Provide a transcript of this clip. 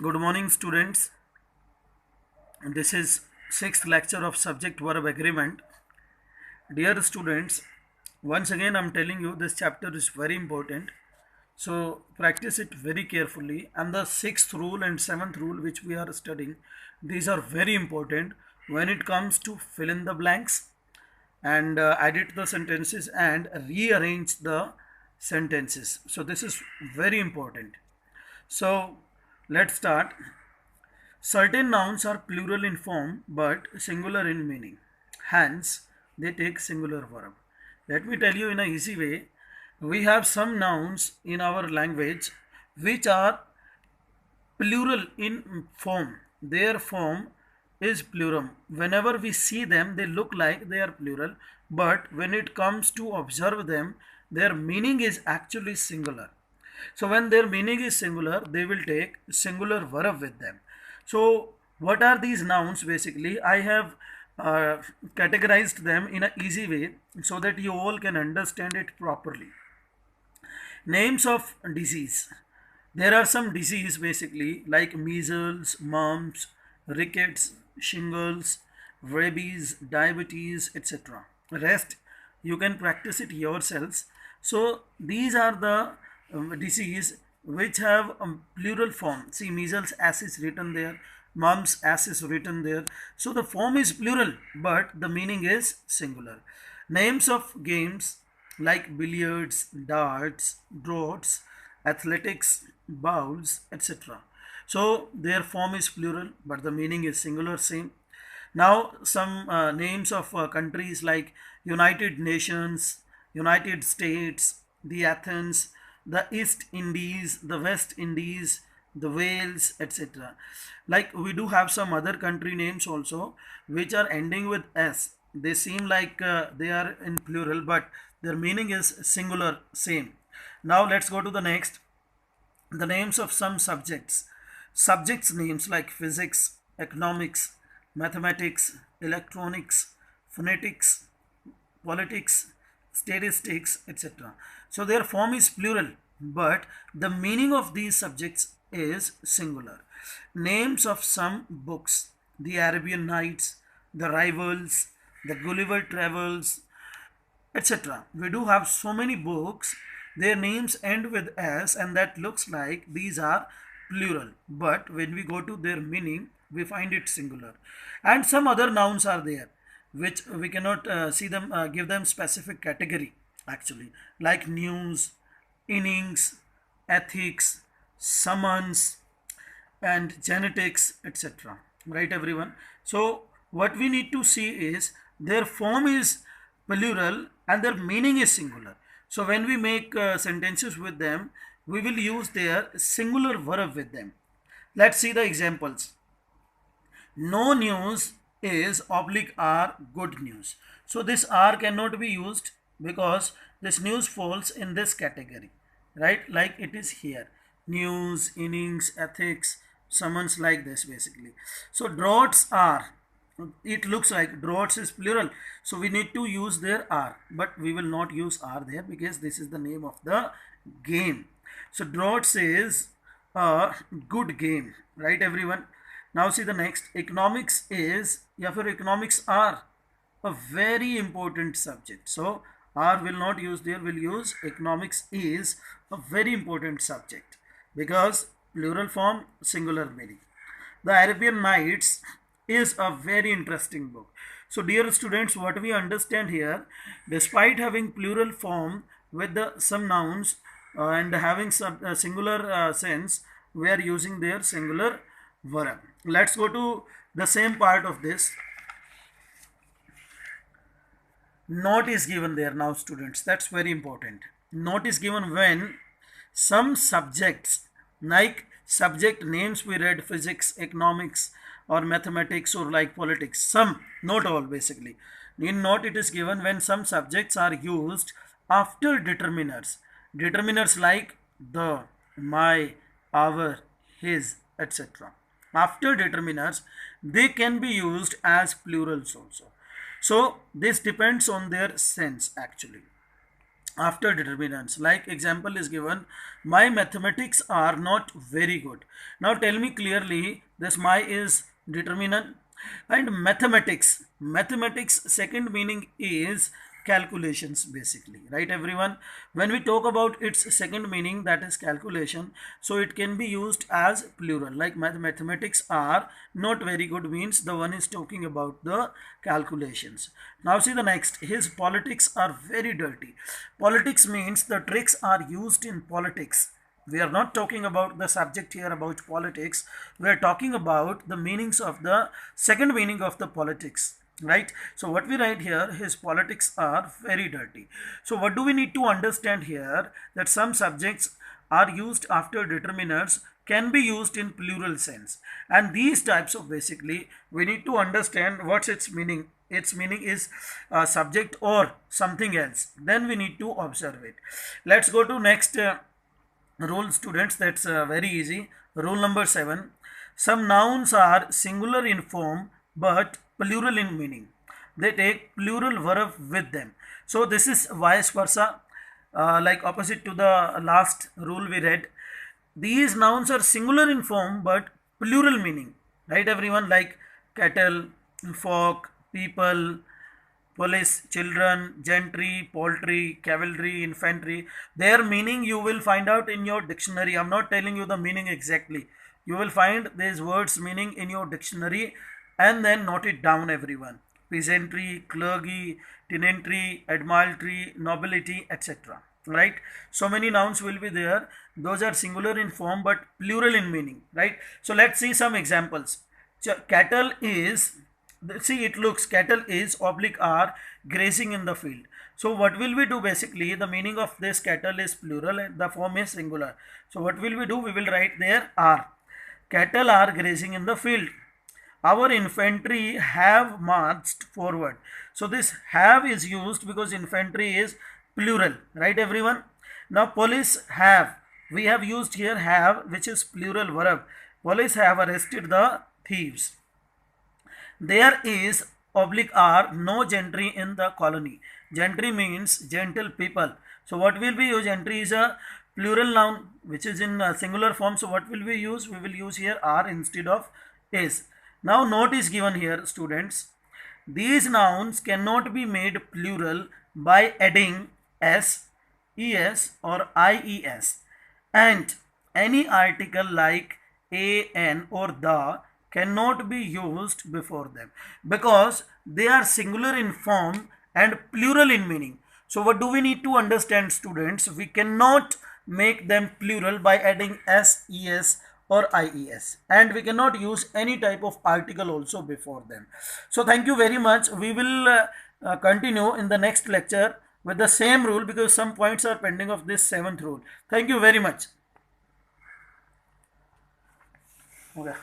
Good morning, students. This is sixth lecture of subject verb agreement. Dear students, once again I'm telling you this chapter is very important. So practice it very carefully. And the sixth rule and seventh rule which we are studying, these are very important when it comes to fill in the blanks and edit the sentences and rearrange the sentences. So this is very important. So let's start. Certain nouns are plural in form but singular in meaning. Hence, they take singular verb. Let me tell you in a easy way. We have some nouns in our language which are plural in form. Their form is plural. Whenever we see them, they look like they are plural, but when it comes to observe them, their meaning is actually singular. So when their meaning is singular, they will take singular verb with them. So what are these nouns basically? I have categorized them in an easy way so that you all can understand it properly. Names of disease. There are some disease basically like measles, mumps, rickets, shingles, rabies, diabetes, etc. Rest you can practice it yourselves. So these are the disease which have plural form. See, measles as is written there, mumps as is written there. So the form is plural but the meaning is singular. Names of games like billiards, darts, draughts, athletics, bowls, etc. So their form is plural but the meaning is singular same. Now some names of countries like United Nations, United States, the Athens, the East Indies, the West Indies, the Wales, etc. Like we do have some other country names also which are ending with S. They seem like they are in plural but their meaning is singular same. Now let's go to the next. The names of some subjects. Subjects names like physics, economics, mathematics, electronics, phonetics, politics, statistics, etc. So their form is plural, but the meaning of these subjects is singular. Names of some books. The Arabian Nights, The Rivals, The Gulliver Travels, etc. We do have so many books, their names end with S, and that looks like these are plural. But when we go to their meaning, we find it singular. And some other nouns are there, which we cannot see them, give them specific category actually, like news, innings, ethics, summons, and genetics, etc. Right, everyone? So what we need to see is their form is plural and their meaning is singular. So when we make sentences with them, we will use their singular verb with them. Let's see the examples. No news is oblique R good news. So this R cannot be used because this news falls in this category, right? Like it is here. News, innings, ethics, summons like this basically. So droughts are, it looks like droughts is plural. So we need to use their R, but we will not use R there because this is the name of the game. So droughts is a good game, right everyone? Now see the next. Economics is, या फिर economics are a very important subject. So R will not use there, will use economics is a very important subject because plural form, singular meaning. The Arabian Nights is a very interesting book. So dear students, what we understand here, despite having plural form with the some nouns and having some singular sense, we are using their singular verb. Let's go to the same part of this. Note is given there now, students. That's very important. Note is given when some subjects, like subject names we read, physics, economics, or mathematics, or like politics, some, not all basically. In note it is given when some subjects are used after determiners. Determiners like the, my, our, his, etc. After determiners, they can be used as plurals also. So this depends on their sense actually. after determinants. Like example is given, my mathematics are not very good. Now tell me clearly, this my is determinant, and mathematics second meaning is calculations basically, right everyone? When we talk about its second meaning, that is calculation, so it can be used as plural. Like mathematics are not very good means the one is talking about the calculations. Now see the next, his politics are very dirty. Politics means the tricks are used in politics. We are not talking about the subject here about politics. We are talking about the meanings of the second meaning of the politics, right? So what we write here, his politics are very dirty. So what do we need to understand here? That some subjects are used after determinants can be used in plural sense, and these types of, basically we need to understand what's its meaning. Its meaning is subject or something else, then we need to observe it. Let's go to next rule, students. That's very easy. Rule number 7. Some nouns are singular in form but plural in meaning. They take plural verb with them. So this is vice versa, like opposite to the last rule we read. These nouns are singular in form but plural meaning, right everyone? Like cattle, folk, people, police, children, gentry, poultry, cavalry, infantry. Their meaning you will find out in your dictionary. I'm not telling you the meaning exactly. You will find these words meaning in your dictionary and then note it down everyone. Peasantry, clergy, tenantry, admiralty, nobility, etc. Right? So many nouns will be there. Those are singular in form but plural in meaning. Right? So let's see some examples. Cattle is, see it looks, cattle is oblique are grazing in the field. So what will we do? Basically the meaning of this cattle is plural and the form is singular. So what will we do? We will write there are. Cattle are grazing in the field. Our infantry have marched forward. So this have is used because infantry is plural, right everyone? Now police have, we have used here have, which is plural verb. Police have arrested the thieves. There is oblique are no gentry in the colony. Gentry means gentle people. So what will we use? Gentry is a plural noun which is in singular form. So what will we use? We will use here are instead of is. Now note is given here, students. These nouns cannot be made plural by adding s, es or ies, and any article like an or the cannot be used before them because they are singular in form and plural in meaning. So what do we need to understand, students? We cannot make them plural by adding s, es or ies, and we cannot use any type of article also before them. So thank you very much. We will continue in the next lecture with the same rule because some points are pending of this 7th rule. Thank you very much. Okay.